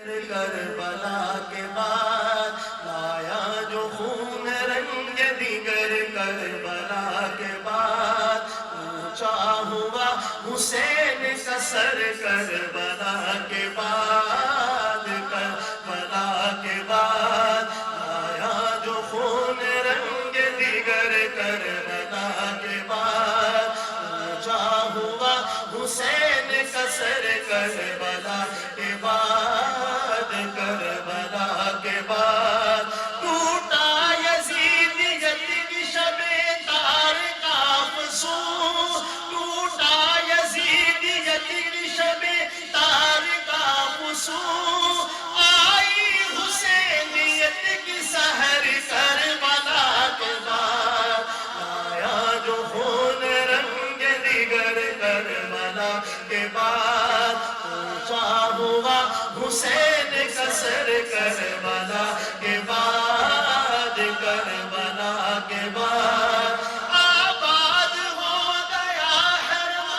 کربلا کے بعد لایا جو خون رنگ دیگر کربلا کے بعد اونچا ہوا حسین کا سر کربلا کے بعد کربلا کے بعد لایا جو خون رنگ دیگر کربلا کے بعد اونچا ہوا حسین کا سر کربلا کے بعد کربلا کے بعد ٹوٹا یزیدیت کی شب تار کا افسوس ٹوٹا یزیدیت کی شب تار کا افسوس آئی حسینیت کی سحر کربلا کے بعد آیا جو خون رنگ دیگر کربلا کے بعد اونچا ہوا حسین کا سر کربلا کے بعد کربلا کے بعد آباد ہو گیا حرم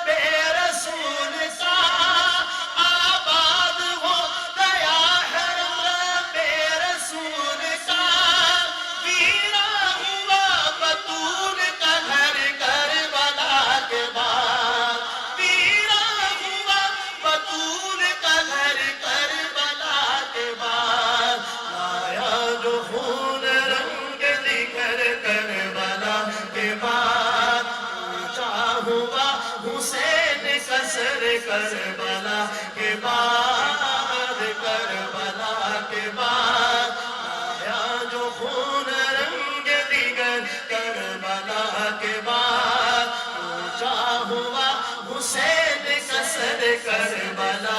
بے رسول کا آباد ہو گیا حرم بے رسول کا ویرا ہوا بطول کا گھر کربلا کے بعد ویرا ہوا بطول کا گھر کربلا کے بعد لایا جو خون رنگ دیگر کربلا کے بعد اونچا ہوا حسین کا سر کربلا کے بعد کربلا کے بعد لایا جو خون رنگ دیگر کربلا کے بعد اونچا ہوا حسین کا سر کربلا